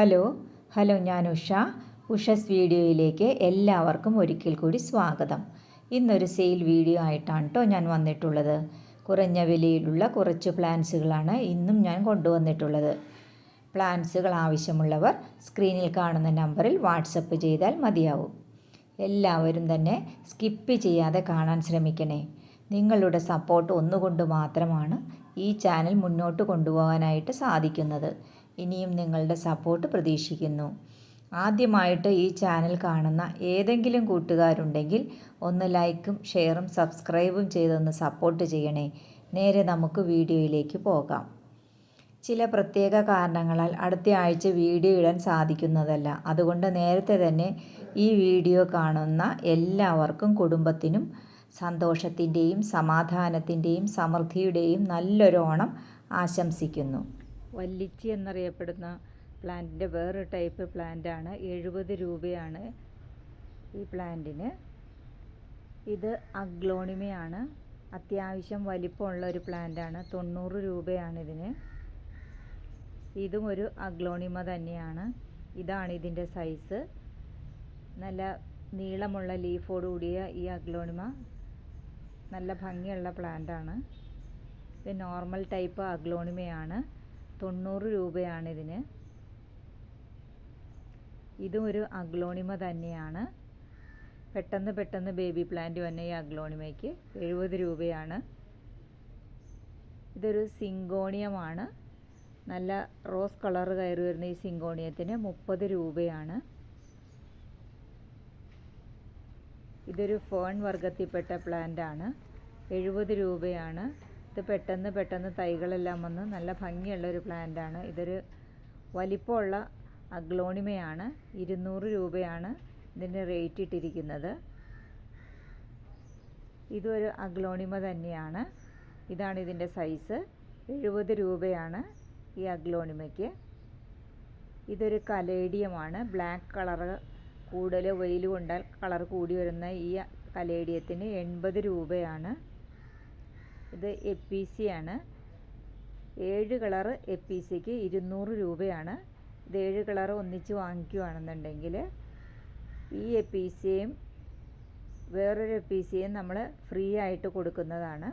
Hello ഞാൻ ഉഷസ് വീഡിയോയിലേക്ക് എല്ലാവർക്കും ഒരിക്കൽ കൂടി സ്വാഗതം. ഇന്നൊരു സെയിൽ വീഡിയോ ആയിട്ടാണ് കേട്ടോ ഞാൻ വന്നിട്ടുള്ളത്. കുറഞ്ഞ വിലയിലുള്ള കുറച്ച് പ്ലാന്റ്സുകളാണ് ഇന്നും ഞാൻ കൊണ്ടുവന്നിട്ടുള്ളത്. പ്ലാന്റ്സുകൾ ആവശ്യമുള്ളവർ സ്ക്രീനിൽ കാണുന്ന നമ്പറിൽ വാട്സപ്പ് ചെയ്താൽ മതിയാവും. എല്ലാവരും തന്നെ സ്കിപ്പ് ചെയ്യാതെ കാണാൻ ശ്രമിക്കണേ. നിങ്ങളുടെ സപ്പോർട്ട് ഒന്നുകൊണ്ട് മാത്രമാണ് ഈ ചാനൽ മുന്നോട്ട് കൊണ്ടുപോകാനായിട്ട് സാധിക്കുന്നത്. ഇനിയും നിങ്ങളുടെ സപ്പോർട്ട് പ്രതീക്ഷിക്കുന്നു. ആദ്യമായിട്ട് ഈ ചാനൽ കാണുന്ന ഏതെങ്കിലും കൂട്ടുകാരുണ്ടെങ്കിൽ ഒന്ന് ലൈക്കും ഷെയറും സബ്സ്ക്രൈബും ചെയ്തൊന്ന് സപ്പോർട്ട് ചെയ്യണേ. നേരെ നമുക്ക് വീഡിയോയിലേക്ക് പോകാം. ചില പ്രത്യേക കാരണങ്ങളാൽ അടുത്ത ആഴ്ച വീഡിയോ ഇടാൻ സാധിക്കുന്നതല്ല. അതുകൊണ്ട് നേരത്തെ തന്നെ ഈ വീഡിയോ കാണുന്ന എല്ലാവർക്കും കുടുംബത്തിനും സന്തോഷത്തിൻ്റെയും സമാധാനത്തിൻ്റെയും സമൃദ്ധിയുടെയും നല്ലൊരു ഓണം ആശംസിക്കുന്നു. വല്ലിച്ചി എന്നറിയപ്പെടുന്ന പ്ലാന്റിൻ്റെ വേറൊരു ടൈപ്പ് പ്ലാന്റാണ്. 70 രൂപയാണ് ഈ പ്ലാന്റിന്. ഇത് അഗ്ലോണിമയാണ്. അത്യാവശ്യം വലിപ്പമുള്ള ഒരു പ്ലാന്റാണ്. 90 രൂപയാണ് ഇതിന്. ഇതും ഒരു അഗ്ലോണിമ തന്നെയാണ്. ഇതാണ് ഇതിൻ്റെ സൈസ്. നല്ല നീളമുള്ള ലീഫോടുകൂടിയ ഈ അഗ്ലോണിമ നല്ല ഭംഗിയുള്ള പ്ലാന്റാണ്. ഇത് നോർമൽ ടൈപ്പ് അഗ്ലോണിമയാണ്. 90 രൂപയാണ് ഇതിന്. ഇതും ഒരു അഗ്ലോണിമ തന്നെയാണ്. പെട്ടെന്ന് ബേബി പ്ലാന്റ് വന്ന ഈ അഗ്ലോണിമയ്ക്ക് 70 രൂപയാണ്. ഇതൊരു സിങ്കോണിയമാണ്. നല്ല റോസ് കളർ കയറി വരുന്ന ഈ സിങ്കോണിയത്തിന് 30 രൂപയാണ്. ഇതൊരു ഫേൺ വർഗത്തിൽപ്പെട്ട പ്ലാന്റ് ആണ്. 70 രൂപയാണ്. ഇത് പെട്ടെന്ന് തൈകളെല്ലാം വന്ന് നല്ല ഭംഗിയുള്ള ഒരു പ്ലാന്റ് ആണ്. ഇതൊരു വലിപ്പമുള്ള അഗ്ലോണിമയാണ്. 200 രൂപയാണ് ഇതിൻ്റെ റേറ്റ് ഇട്ടിരിക്കുന്നത്. ഇതൊരു അഗ്ലോണിമ തന്നെയാണ്. ഇതാണ് ഇതിൻ്റെ സൈസ്. 70 രൂപയാണ് ഈ അഗ്ലോണിമയ്ക്ക്. ഇതൊരു കലേഡിയമാണ്. ബ്ലാക്ക് കളറ് കൂടുതൽ വെയിൽ കൊണ്ടാൽ കളർ കൂടി വരുന്ന ഈ കലേഡിയത്തിന് 80 രൂപയാണ്. ഇത് എപ്പീസിയാണ്. 7 കളറ് എപ്പീസിക്ക് 200 രൂപയാണ്. ഇത് 7 കളറ് ഒന്നിച്ച് വാങ്ങിക്കുകയാണെന്നുണ്ടെങ്കിൽ ഈ എപ്പീസിയും വേറൊരു എപ്പീസിയും നമ്മൾ ഫ്രീ ആയിട്ട് കൊടുക്കുന്നതാണ്.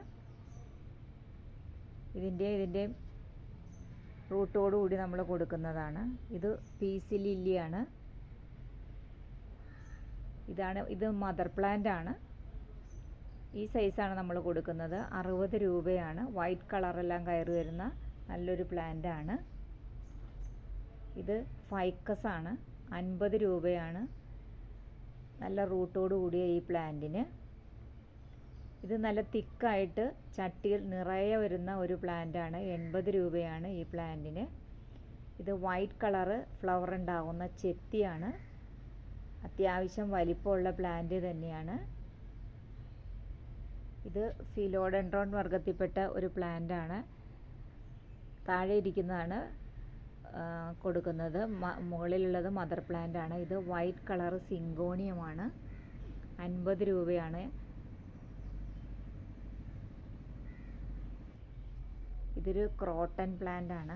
ഇതിൻ്റെ റൂട്ടോടുകൂടി നമ്മൾ കൊടുക്കുന്നതാണ്. ഇത് പീസി ലില്ലിയാണ്. ഇത് മദർ പ്ലാന്റ് ആണ്. ഈ സൈസാണ് നമ്മൾ കൊടുക്കുന്നത്. 60 രൂപയാണ്. വൈറ്റ് കളറെല്ലാം കയറി വരുന്ന നല്ലൊരു പ്ലാന്റ് ആണ്. ഇത് ഫൈക്കസ് ആണ്. 50 രൂപയാണ്. നല്ല റൂട്ടോട് കൂടിയ ഈ പ്ലാന്റിന്. ഇത് നല്ല തിക്കായിട്ട് ചട്ടിയിൽ നിറയെ വരുന്ന ഒരു പ്ലാന്റ് ആണ്. 80 രൂപയാണ് ഈ പ്ലാന്റിന്. ഇത് വൈറ്റ് കളറ് ഫ്ലവർ ഉണ്ടാകുന്ന ചെത്തിയാണ്. അത്യാവശ്യം വലിപ്പമുള്ള പ്ലാന്റ് തന്നെയാണ്. ഇത് ഫിലോഡെൻഡ്രോൺ വർഗത്തിൽപ്പെട്ട ഒരു പ്ലാന്റ് ആണ്. താഴെ ഇരിക്കുന്നതാണ് കൊടുക്കുന്നത്. മുകളിലുള്ളത് മദർ പ്ലാന്റ് ആണ്. ഇത് വൈറ്റ് കളർ സിങ്കോണിയമാണ്. 50 രൂപയാണ്. ഇതൊരു ക്രോട്ടൺ പ്ലാന്റ് ആണ്.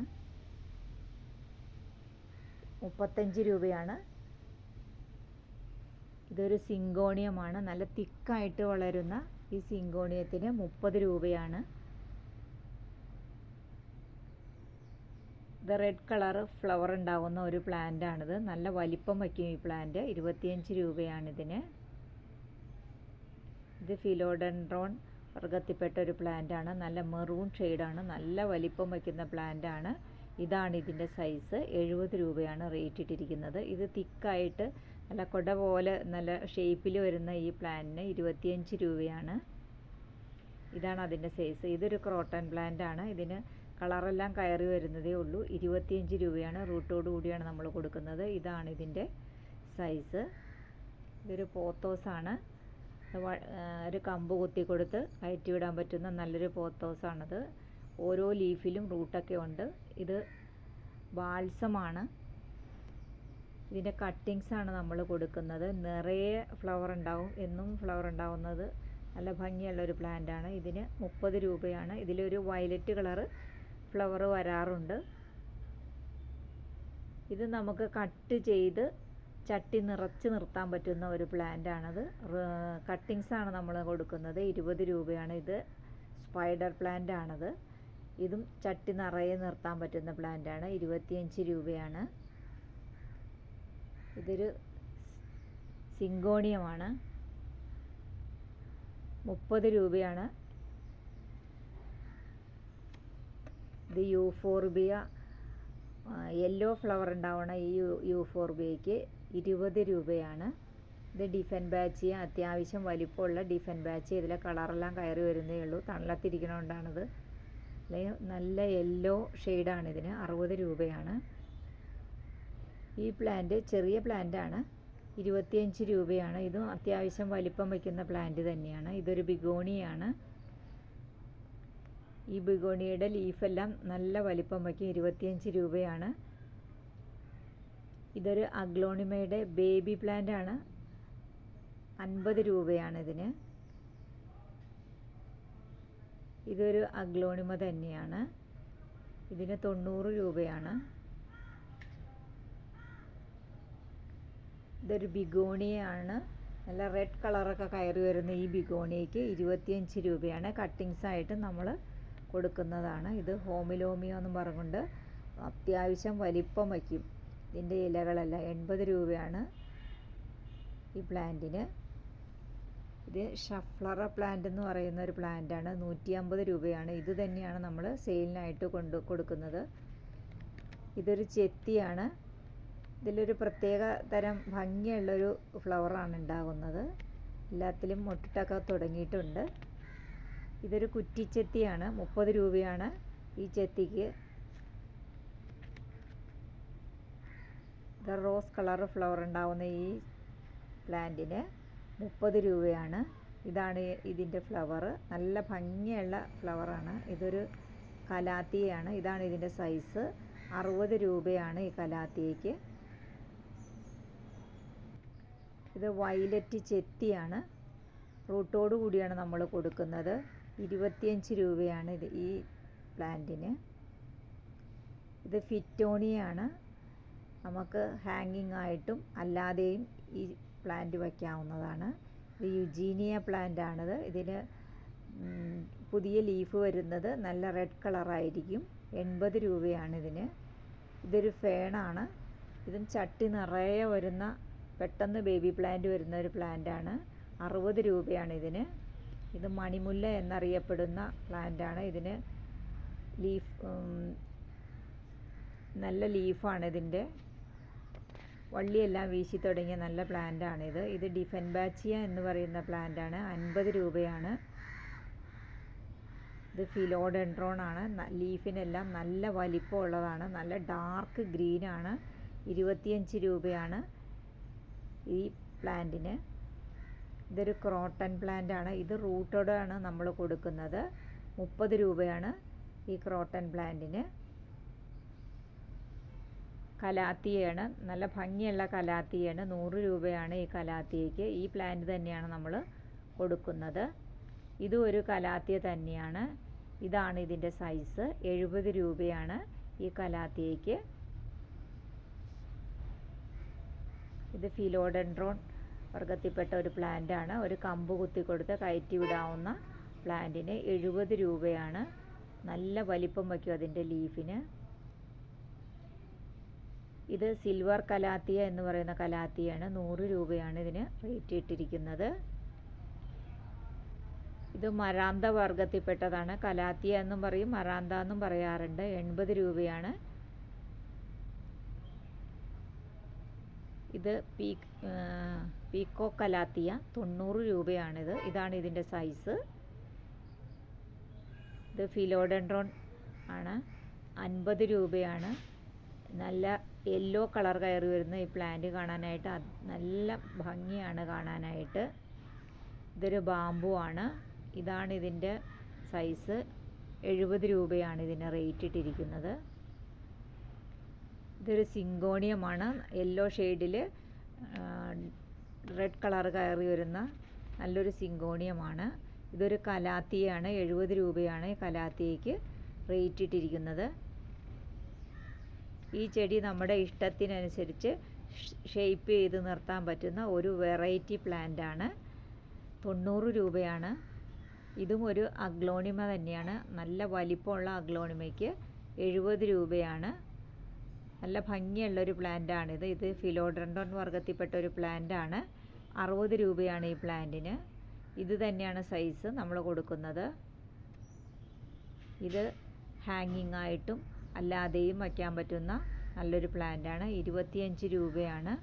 35 രൂപയാണ്. ഇതൊരു സിങ്കോണിയമാണ്. നല്ല തിക്കായിട്ട് വളരുന്ന ഈ സിങ്കോണിയത്തിന് 30 രൂപയാണ്. ഇത് റെഡ് കളർ ഫ്ലവർ ഉണ്ടാകുന്ന ഒരു പ്ലാന്റ് ആണിത്. നല്ല വലിപ്പം വയ്ക്കും ഈ പ്ലാന്റ്. 25 രൂപയാണിതിന്. ഇത് ഫിലോഡെൻഡ്രോൺ വർഗത്തിൽപ്പെട്ട ഒരു പ്ലാന്റ് ആണ്. നല്ല മെറൂൺ ഷെയ്ഡാണ്. നല്ല വലിപ്പം വയ്ക്കുന്ന പ്ലാന്റ് ആണ്. ഇതാണ് ഇതിൻ്റെ സൈസ്. 70 രൂപയാണ് റേറ്റ് ഇട്ടിരിക്കുന്നത്. ഇത് തിക്കായിട്ട് നല്ല കൊട പോലെ നല്ല ഷേപ്പിൽ വരുന്ന ഈ പ്ലാന്റിന് 25 രൂപയാണ്. ഇതാണ് അതിൻ്റെ സൈസ്. ഇതൊരു ക്രോട്ടൺ പ്ലാന്റ് ആണ്. ഇതിന് കളറെല്ലാം കയറി വരുന്നതേ ഉള്ളൂ. 25 രൂപയാണ്. റൂട്ടോട് കൂടിയാണ് നമ്മൾ കൊടുക്കുന്നത്. ഇതാണ് ഇതിൻ്റെ സൈസ്. ഇതൊരു പോത്തോസാണ്. ഒരു കമ്പ് കുത്തി കൊടുത്ത് കയറ്റി വിടാൻ പറ്റുന്ന നല്ലൊരു പോത്തോസാണിത്. ഓരോ ലീഫിലും റൂട്ടൊക്കെ ഉണ്ട്. ഇത് ബാൾസമാണ്. ഇതിൻ്റെ കട്ടിങ്സാണ് നമ്മൾ കൊടുക്കുന്നത്. നിറയെ ഫ്ലവർ ഉണ്ടാവും. എന്നും ഫ്ലവർ ഉണ്ടാവുന്നത് നല്ല ഭംഗിയുള്ളൊരു പ്ലാന്റാണ്. ഇതിന് 30 രൂപയാണ്. ഇതിലൊരു വയലറ്റ് കളറ് ഫ്ലവർ വരാറുണ്ട്. ഇത് നമുക്ക് കട്ട് ചെയ്ത് ചട്ടി നിറച്ച് നിർത്താൻ പറ്റുന്ന ഒരു പ്ലാന്റാണത്. കട്ടിങ്സാണ് നമ്മൾ കൊടുക്കുന്നത്. 20 രൂപയാണ്. ഇത് സ്പൈഡർ പ്ലാന്റ് ആണത്. ഇതും ചട്ടി നിറയെ നിർത്താൻ പറ്റുന്ന പ്ലാന്റാണ്. 25 രൂപയാണ്. ഇതൊരു സിങ്കോണിയമാണ്. 30 രൂപയാണ്. ഇത് യൂഫോർബിയ, യെല്ലോ ഫ്ലവർ ഉണ്ടാവണ ഈ യൂഫോർബിയയ്ക്ക് 20 രൂപയാണ്. ഇത് ഡിഫൻ ബാച്ച്, അത്യാവശ്യം വലിപ്പമുള്ള ഡിഫൻ ബാച്ച്. ഇതിലെ കളറെല്ലാം കയറി വരുന്നേ ഉള്ളൂ, തണലത്തിരിക്കണോണ്ടാണിത്. നല്ല യെല്ലോ ഷെയ്ഡാണ്. ഇതിന് 60 രൂപയാണ്. ഈ പ്ലാന്റ് ചെറിയ പ്ലാന്റാണ്. 25 രൂപയാണ്. ഇതും അത്യാവശ്യം വലിപ്പം വയ്ക്കുന്ന പ്ലാന്റ് തന്നെയാണ്. ഇതൊരു ബിഗോണിയാണ്. ഈ ബിഗോണിയുടെ ലീഫെല്ലാം നല്ല വലിപ്പം വയ്ക്കും. 25 രൂപയാണ്. ഇതൊരു അഗ്ലോണിമയുടെ ബേബി പ്ലാന്റ് ആണ്. 50 രൂപയാണ് ഇതിന്. ഇതൊരു അഗ്ലോണിമ തന്നെയാണ്. ഇതിന് 90 രൂപയാണ്. ഇതൊരു ബിഗോണിയാണ്. നല്ല റെഡ് കളറൊക്കെ കയറി വരുന്ന ഈ ബിഗോണിയയ്ക്ക് 25 രൂപയാണ്. കട്ടിങ്സായിട്ട് നമ്മൾ കൊടുക്കുന്നതാണ്. ഇത് ഹോമിലോമിയോ എന്നും പറഞ്ഞുകൊണ്ട് അത്യാവശ്യം വലിപ്പം വയ്ക്കും ഇതിൻ്റെ ഇലകളെല്ലാം. 80 രൂപയാണ് ഈ പ്ലാന്റിന്. ഇത് ഷഫ്ലറ പ്ലാന്റ് എന്ന് പറയുന്ന ഒരു പ്ലാന്റാണ്. 150 രൂപയാണ്. ഇത് തന്നെയാണ് നമ്മൾ സെയിലിനായിട്ട് കൊടുക്കുന്നത്. ഇതൊരു ചെത്തിയാണ്. ഇതിലൊരു പ്രത്യേക തരം ഭംഗിയുള്ളൊരു ഫ്ലവറാണ് ഉണ്ടാകുന്നത്. എല്ലാത്തിലും മൊട്ടിട്ടൊക്കെ തുടങ്ങിയിട്ടുണ്ട്. ഇതൊരു കുറ്റിച്ചെത്തിയാണ്. 30 രൂപയാണ് ഈ ചെത്തിക്ക്. ഇത് റോസ് കളർ ഫ്ലവർ ഉണ്ടാകുന്ന ഈ പ്ലാന്റിന് 30 രൂപയാണ്. ഇതാണ് ഇതിൻ്റെ ഫ്ലവർ. നല്ല ഭംഗിയുള്ള ഫ്ലവറാണ്. ഇതൊരു കലാത്തിയാണ്. ഇതാണ് ഇതിൻ്റെ സൈസ്. 60 രൂപയാണ് ഈ കലാത്തിയയ്ക്ക്. ഇത് വയലറ്റ് ചെത്തിയാണ്. റൂട്ടോട് കൂടിയാണ് നമ്മൾ കൊടുക്കുന്നത്. 25 രൂപയാണ് ഇത് ഈ പ്ലാന്റിന്. ഇത് ഫിറ്റോണിയാണ്. നമുക്ക് ഹാങ്ങിങ് ആയിട്ടും അല്ലാതെയും ഈ പ്ലാന്റ് വയ്ക്കാവുന്നതാണ്. ഇത് യുജീനിയ പ്ലാന്റ് ആണിത്. ഇതിന് പുതിയ ലീഫ് വരുന്നത് നല്ല റെഡ് കളറായിരിക്കും. 80 രൂപയാണ് ഇതിന്. ഇതൊരു ഫേണാണ്. ഇതും ചട്ടി നിറയെ വരുന്ന, പെട്ടെന്ന് ബേബി പ്ലാന്റ് വരുന്ന ഒരു പ്ലാന്റാണ്. 60 രൂപയാണ് ഇതിന്. ഇത് മണിമുല്ല എന്നറിയപ്പെടുന്ന പ്ലാന്റാണ്. ഇതിന് നല്ല ലീഫാണ്. ഇതിൻ്റെ വള്ളിയെല്ലാം വീശി തുടങ്ങിയ നല്ല പ്ലാന്റാണിത്. ഇത് ഡിഫൻ ബാച്ചിയ എന്ന് പറയുന്ന പ്ലാന്റാണ്. 50 രൂപയാണ്. ഇത് ഫിലോഡെൻഡ്രോൺ ആണ്. ലീഫിനെല്ലാം നല്ല വലിപ്പമുള്ളതാണ്. നല്ല ഡാർക്ക് ഗ്രീനാണ്. 25 രൂപയാണ് ഈ പ്ലാന്റിന്. ഇതൊരു ക്രോട്ടൺ പ്ലാന്റ് ആണ്. ഇത് റൂട്ടോടാണ് നമ്മൾ കൊടുക്കുന്നത്. 30 രൂപയാണ് ഈ ക്രോട്ടൺ പ്ലാന്റിന്. കലാത്തിയാണ്. നല്ല ഭംഗിയുള്ള കലാത്തിയാണ്. 100 രൂപയാണ് ഈ കലാത്തിയയ്ക്ക്. ഈ പ്ലാന്റ് തന്നെയാണ് നമ്മൾ കൊടുക്കുന്നത്. ഇതും ഒരു കലാത്തിയ തന്നെയാണ്. ഇതാണ് ഇതിൻ്റെ സൈസ്. 70 രൂപയാണ് ഈ കലാത്തിയയ്ക്ക്. ഇത് ഫിലോഡെൻഡ്രോൺ വർഗത്തിൽപ്പെട്ട ഒരു പ്ലാന്റാണ്. ഒരു കമ്പ് കുത്തി കൊടുത്ത് കയറ്റി വിടാവുന്ന പ്ലാന്റിന് 70 രൂപയാണ്. നല്ല വലിപ്പം വയ്ക്കും അതിൻ്റെ ലീഫിന്. ഇത് സിൽവർ കലാത്തിയ എന്ന് പറയുന്ന കലാത്തിയാണ്. 100 രൂപയാണ് ഇതിന് റേറ്റ് ഇട്ടിരിക്കുന്നത്. ഇത് മരാന്ത വർഗത്തിൽപ്പെട്ടതാണ്. കലാത്തിയ എന്നും പറയും, മരാന്ത എന്നും പറയാറുണ്ട്. 80 രൂപയാണ്. ഇത് പീക്കോ കലാത്തിയ 90 രൂപയാണിത്. ഇതാണ് ഇതിൻ്റെ സൈസ്. ഇത് ഫിലോഡെൻഡ്രോൺ ആണ്. 50 രൂപയാണ്. നല്ല യെല്ലോ കളർ കയറി വരുന്ന ഈ പ്ലാന്റ് കാണാനായിട്ട് നല്ല ഭംഗിയാണ് കാണാനായിട്ട്. ഇതൊരു ബാമ്പു ആണ്. ഇതാണ് ഇതിൻ്റെ സൈസ്. 70 രൂപയാണ് ഇതിന് റേറ്റ് ഇട്ടിരിക്കുന്നത്. ഇതൊരു സിങ്കോണിയമാണ്. യെല്ലോ ഷെയ്ഡിൽ റെഡ് കളർ കയറി വരുന്ന നല്ലൊരു സിങ്കോണിയമാണ്. ഇതൊരു കലാത്തിയാണ്. 70 രൂപയാണ് ഈ കലാത്തിയയ്ക്ക് റേറ്റ് ഇട്ടിരിക്കുന്നത്. ഈ ചെടി നമ്മുടെ ഇഷ്ടത്തിനനുസരിച്ച് ഷേപ്പ് ചെയ്ത് നിർത്താൻ പറ്റുന്ന ഒരു വെറൈറ്റി പ്ലാന്റാണ്. 90 രൂപയാണ്. ഇതും ഒരു അഗ്ലോണിമ തന്നെയാണ്. നല്ല വലിപ്പമുള്ള അഗ്ലോണിമയ്ക്ക് 70 രൂപയാണ്. നല്ല ഭംഗിയുള്ളൊരു പ്ലാന്റാണിത്. ഇത് ഫിലോഡെൻഡ്രോൺ വർഗ്ഗത്തിൽപ്പെട്ട ഒരു പ്ലാന്റാണ്. 60 രൂപയാണ് ഈ പ്ലാന്റിന്. ഇത് തന്നെയാണ് സൈസ് നമ്മൾ കൊടുക്കുന്നത്. ഇത് ഹാങ്ങിങ് ആയിട്ടും അല്ലാതെയും വയ്ക്കാൻ പറ്റുന്ന നല്ലൊരു പ്ലാന്റാണ്. 25 രൂപയാണ്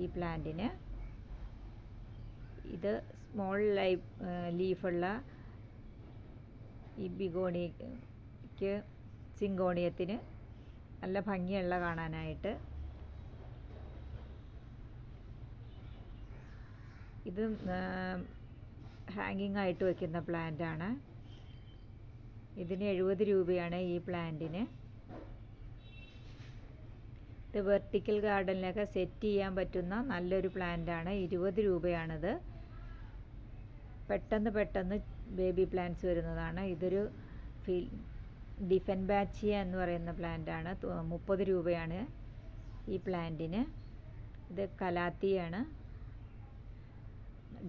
ഈ പ്ലാന്റിന്. ഇത് സ്മോൾ ലീഫുള്ള ഈ ബിഗോണിയക്ക് സിങ്കോണിയത്തിന് നല്ല ഭംഗിയുള്ള കാണാനായിട്ട്. ഇത് ഹാങ്ങിങ് ആയിട്ട് വയ്ക്കുന്ന പ്ലാന്റാണ്. ഇതിന് 70 രൂപയാണ് ഈ പ്ലാന്റിന്. ഇത് വെർട്ടിക്കൽ ഗാർഡനിലൊക്കെ സെറ്റ് ചെയ്യാൻ പറ്റുന്ന നല്ലൊരു പ്ലാന്റാണ്. 20 രൂപയാണിത്. പെട്ടെന്ന് ബേബി പ്ലാന്റ്സ് വരുന്നതാണ്. ഇതൊരു ഡിഫൻബാച്ചിയ എന്ന് പറയുന്ന പ്ലാന്റാണ്. 30 രൂപയാണ് ഈ പ്ലാന്റിന്. ഇത് കലാത്തിയാണ്.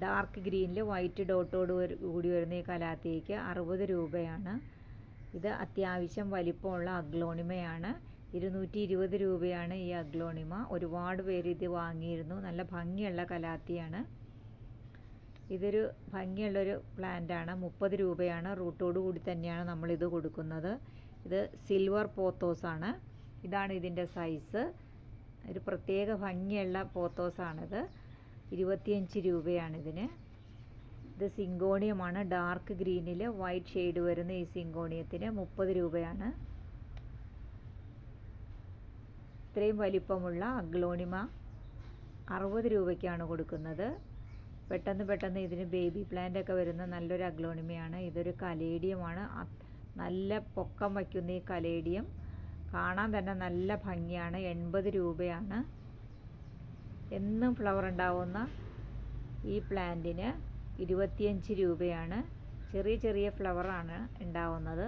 ഡാർക്ക് ഗ്രീനിൽ വൈറ്റ് ഡോട്ടോട് കൂടി വരുന്ന ഈ കലാത്തിക്ക് 60 രൂപയാണ്. ഇത് അത്യാവശ്യം വലിപ്പമുള്ള അഗ്ലോണിമയാണ്. 220 രൂപയാണ് ഈ അഗ്ലോണിമ. ഒരുപാട് പേര് ഇത് വാങ്ങിയിരുന്നു. നല്ല ഭംഗിയുള്ള കലാത്തിയാണ്. ഇതൊരു ഭംഗിയുള്ളൊരു പ്ലാന്റാണ്. 30 രൂപയാണ്. റൂട്ടോട് കൂടി തന്നെയാണ് നമ്മളിത് കൊടുക്കുന്നത്. ഇത് സിൽവർ പോത്തോസാണ്. ഇതാണ് ഇതിൻ്റെ സൈസ്. ഒരു പ്രത്യേക ഭംഗിയുള്ള പോത്തോസാണിത്. 25 രൂപയാണിതിന്. ഇത് സിങ്കോണിയമാണ്. ഡാർക്ക് ഗ്രീനിൽ വൈറ്റ് ഷെയ്ഡ് വരുന്ന ഈ സിങ്കോണിയത്തിന് 30 രൂപയാണ്. ഇത്രയും വലിപ്പമുള്ള അഗ്ലോണിമ 60 രൂപയ്ക്കാണ് കൊടുക്കുന്നത്. പെട്ടെന്ന് ഇതിന് ബേബി പ്ലാന്റ് ഒക്കെ വരുന്ന നല്ലൊരു അഗ്ലോണിമയാണ്. ഇതൊരു കലേഡിയമാണ്. നല്ല പൊക്കം വയ്ക്കുന്ന ഈ കലേഡിയം കാണാൻ തന്നെ നല്ല ഭംഗിയാണ്. 80 രൂപയാണ്. എന്നും ഫ്ലവർ ഉണ്ടാവുന്ന ഈ പ്ലാന്റിന് 25 രൂപയാണ്. ചെറിയ ഫ്ലവറാണ് ഉണ്ടാവുന്നത്.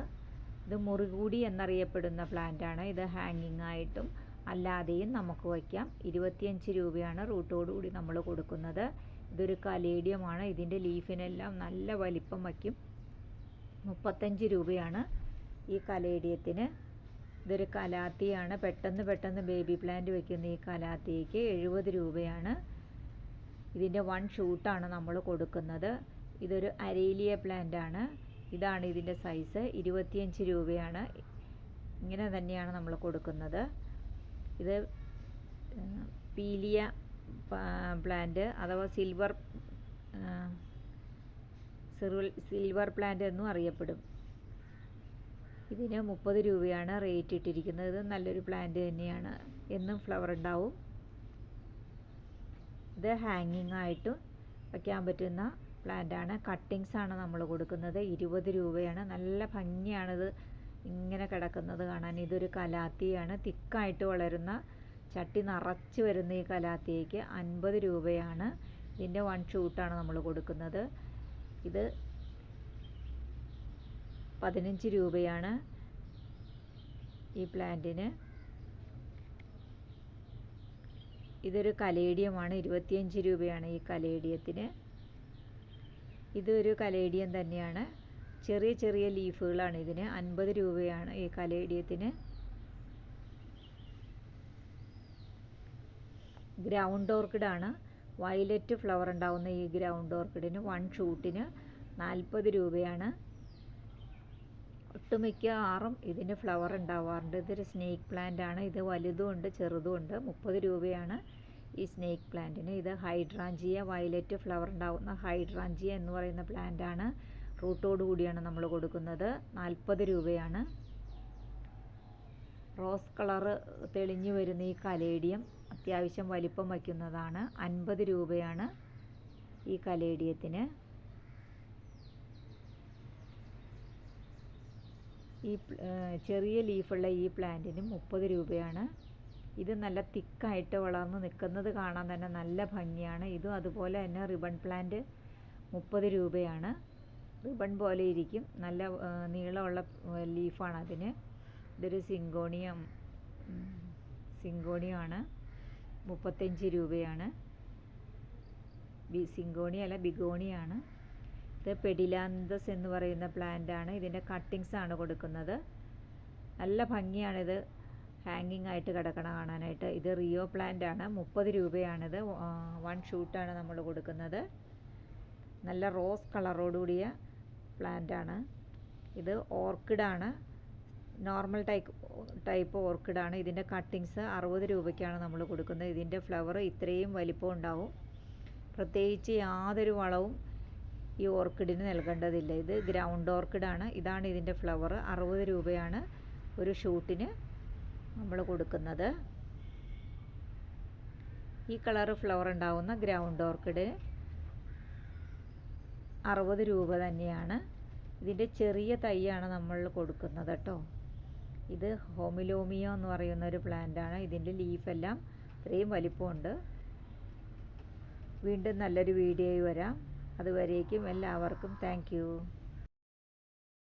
ഇത് മുറികൂടി എന്നറിയപ്പെടുന്ന പ്ലാന്റാണ്. ഇത് ഹാങ്ങിങ് ആയിട്ടും അല്ലാതെയും നമുക്ക് വയ്ക്കാം. 25 രൂപയാണ് റൂട്ടോടുകൂടി നമ്മൾ കൊടുക്കുന്നത്. ഇതൊരു കലേഡിയമാണ്. ഇതിൻ്റെ ലീഫിനെല്ലാം നല്ല വലിപ്പം വയ്ക്കും. 35 രൂപയാണ് ഈ കലേഡിയത്തിന്. ഇതൊരു കലാത്തിയാണ്. പെട്ടെന്ന് ബേബി പ്ലാന്റ് വയ്ക്കുന്ന ഈ കലാത്തിക്ക് 70 രൂപയാണ്. ഇതിൻ്റെ 1 ഷൂട്ടാണ് നമ്മൾ കൊടുക്കുന്നത്. ഇതൊരു അരേലിയ പ്ലാന്റാണ്. ഇതാണ് ഇതിൻ്റെ സൈസ്. 25 രൂപയാണ്. ഇങ്ങനെ തന്നെയാണ് നമ്മൾ കൊടുക്കുന്നത്. ഇത് പീലിയ പ്ലാന്റ് അഥവാ സിൽവർ പ്ലാന്റ് എന്നും അറിയപ്പെടും. ഇതിന് 30 രൂപയാണ് റേറ്റ് ഇട്ടിരിക്കുന്നത്. ഇത് നല്ലൊരു പ്ലാന്റ് തന്നെയാണ്. എന്നും ഫ്ലവർ ഉണ്ടാവും. ഇത് ഹാങ്ങിങ് ആയിട്ടും വയ്ക്കാൻ പറ്റുന്ന പ്ലാന്റാണ്. കട്ടിങ്സ് ആണ് നമ്മൾ കൊടുക്കുന്നത്. 20 രൂപയാണ്. നല്ല ഭംഗിയാണിത് ഇങ്ങനെ കിടക്കുന്നത് കാണാൻ. ഇതൊരു കലാത്തിയാണ്. തിക്കായിട്ട് വളരുന്ന ചട്ടി നിറച്ച് വരുന്ന ഈ കലാത്തിക്ക് 50 രൂപയാണ്. ഇതിൻ്റെ 1 ഷൂട്ടാണ് നമ്മൾ കൊടുക്കുന്നത്. ഇത് 15 രൂപയാണ് ഈ പ്ലാന്റിന്. ഇതൊരു കലേഡിയമാണ്. 25 രൂപയാണ് ഈ കലേഡിയത്തിന്. ഇതൊരു കലേഡിയം തന്നെയാണ്. ചെറിയ ലീഫുകളാണ് ഇതിന്. 50 രൂപയാണ് ഈ കലേഡിയത്തിന്. ഗ്രൗണ്ട് ഓർക്കിഡാണ്. വയലറ്റ് ഫ്ലവർ ഉണ്ടാവുന്ന ഈ ഗ്രൗണ്ട് ഓർക്കിഡിന് 1 ഷൂട്ടിന് 40 രൂപയാണ്. ഒട്ടുമിക്കവാറും ഇതിന് ഫ്ലവർ ഉണ്ടാവാറുണ്ട്. ഇതൊരു സ്നേക്ക് പ്ലാന്റ് ആണ്. ഇത് വലുതുമുണ്ട് ചെറുതുമുണ്ട്. 30 രൂപയാണ് ഈ സ്നേക്ക് പ്ലാന്റിന്. ഇത് ഹൈഡ്രാഞ്ചിയ, വയലറ്റ് ഫ്ലവർ ഉണ്ടാവുന്ന ഹൈഡ്രാഞ്ചിയ എന്ന് പറയുന്ന പ്ലാന്റ് ആണ്. റൂട്ടോട് കൂടിയാണ് നമ്മൾ കൊടുക്കുന്നത്. 40 രൂപയാണ്. റോസ് കളറ് തെളിഞ്ഞു വരുന്ന ഈ കലേഡിയം അത്യാവശ്യം വലിപ്പം വയ്ക്കുന്നതാണ്. 50 രൂപയാണ് ഈ കലേഡിയത്തിന്. ഈ ചെറിയ ലീഫുള്ള ഈ പ്ലാന്റിന് 30 രൂപയാണ്. ഇത് നല്ല തിക്കായിട്ട് വളർന്ന് നിൽക്കുന്നത് കാണാൻ തന്നെ നല്ല ഭംഗിയാണ്. ഇതും അതുപോലെ തന്നെ റിബൺ പ്ലാന്റ് 30 രൂപയാണ്. റിബൺ പോലെ ഇരിക്കും. നല്ല നീളമുള്ള ലീഫാണ് അതിന്. ഇതൊരു സിങ്കോണിയം സിങ്കോണിയാണ്, 35 രൂപയാണ്. സിങ്കോണി അല്ല, ബിഗോണിയാണ്. ഇത് പെഡിലാന്തസ് എന്ന് പറയുന്ന പ്ലാന്റ് ആണ്. ഇതിൻ്റെ കട്ടിങ്സ് ആണ് കൊടുക്കുന്നത്. നല്ല ഭംഗിയാണിത് ഹാങ്ങിങ് ആയിട്ട് കിടക്കണ കാണാനായിട്ട്. ഇത് റിയോ പ്ലാന്റ് ആണ്, 30 രൂപയാണിത്. 1 ഷൂട്ടാണ് നമ്മൾ കൊടുക്കുന്നത്. നല്ല റോസ് കളറോടുകൂടിയ പ്ലാന്റ് ആണ്. ഇത് ഓർക്കിഡാണ്, നോർമൽ ടൈപ്പ് ഓർക്കിഡാണ്. ഇതിൻ്റെ കട്ടിങ്സ് 60 രൂപയ്ക്കാണ് നമ്മൾ കൊടുക്കുന്നത്. ഇതിൻ്റെ ഫ്ലവർ ഇത്രയും വലിപ്പം ഉണ്ടാവും. പ്രത്യേകിച്ച് യാതൊരു വളവും ഈ ഓർക്കിഡിന് നൽകേണ്ടതില്ല. ഇത് ഗ്രൗണ്ട് ഓർക്കിഡാണ്. ഇതാണ് ഇതിൻ്റെ ഫ്ലവർ. 60 രൂപയാണ് ഒരു ഷൂട്ടിന് നമ്മൾ കൊടുക്കുന്നത്. ഈ കളറ് ഫ്ലവർ ഉണ്ടാവുന്ന ഗ്രൗണ്ട് ഓർക്കിഡ് 60 രൂപ തന്നെയാണ്. ഇതിൻ്റെ ചെറിയ തൈയാണ് നമ്മൾ കൊടുക്കുന്നത് കേട്ടോ. ഇത് ഹോമിലോമിയോ എന്ന് പറയുന്ന ഒരു പ്ലാന്റ് ആണ്. ഇതിൻ്റെ ലീഫെല്ലാം ഇത്രയും വലിപ്പമുണ്ട്. വീണ്ടും നല്ലൊരു വീഡിയോയിൽ വരാം. അതുവരേക്കും എല്ലാവർക്കും താങ്ക് യു.